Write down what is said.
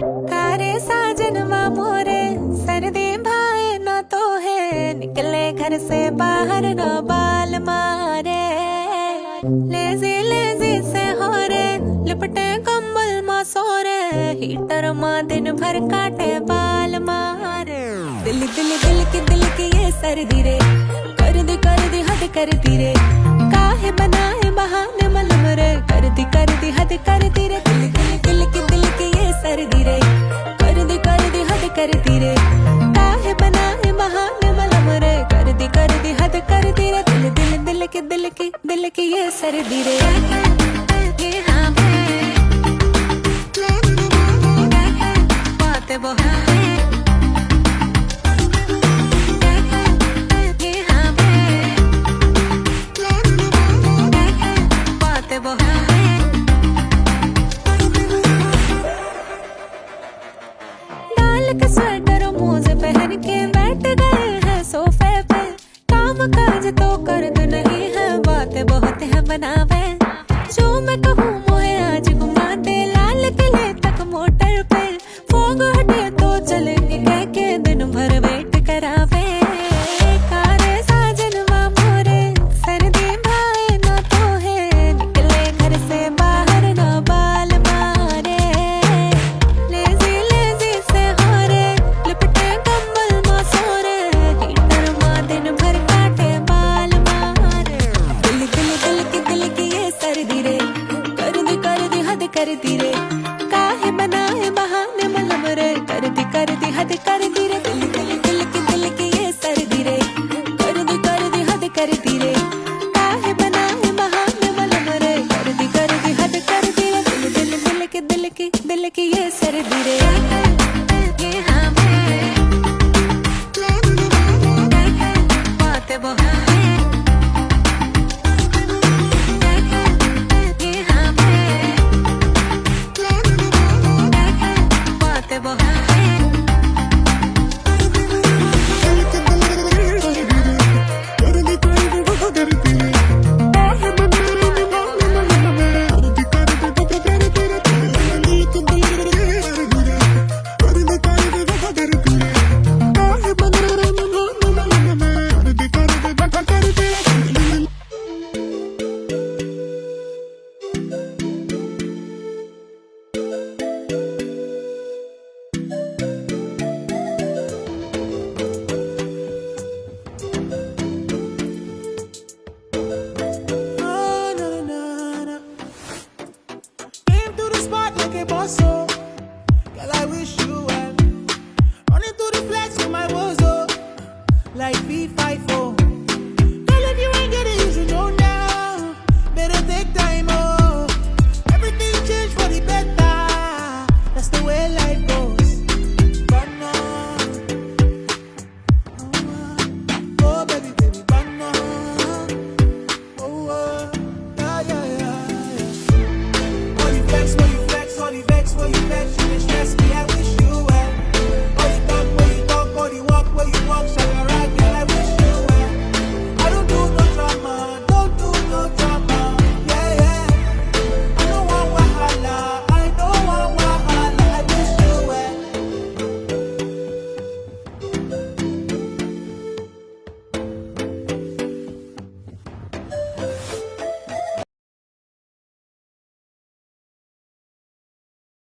कारे साजन मोरे सर्दी भाए ना तो है, निकले घर से बाहर ना बाल मारे। लेजी लेजी से हो रे, लिपटे कंबल माँ सो रे, हीटर माँ दिन भर काटे बाल मारे। दिल दिल दिल की ये सर्दी रे, कर दी हद कर दी रे, काहे बनाए बहाने मलम रे, कर दी हद कर दी रे। दिल की ये सर्दी रे, कर दी हद कर दी रे, काहे बनाए बहाने मलम रे, कर दी हद कर दी रे। दिल की ये सर्दी रे। बातें बहुत के स्वेटर मोजे पहन के बैठ गए हैं सोफे पे, काम काज तो कर दो नहीं है, बातें बहुत है बनावे। जो मैं कहूँ मोहे आज घुमा दे, लाल किले तक मोटर पे, फोग हटे तो चलेंगे कह के दिन भर वेट करावे। कारे साजन मोरे सर्दी भाए ना तो है, निकले घर से बाहर ना बाल मारे। लेजी लेजी से हो रे, लिपटे कंबल माँ सो रे, हीटर माँ दिन भर काटे बाल मारे। दिल की ये सर्दी रे, कर दी हद कर दी रे, काहे बनाए बहाने मलम रे, कर दी हद कर दी रे। दिल की ये सर्दी रे, कर दी हद कर दी रे, काहे बनाए बहाने मलम रे, कर दी हद कर दी रे। दिल की ये सर्दी रे। बातें बहुत Came to the spot looking for soul. Girl, I wish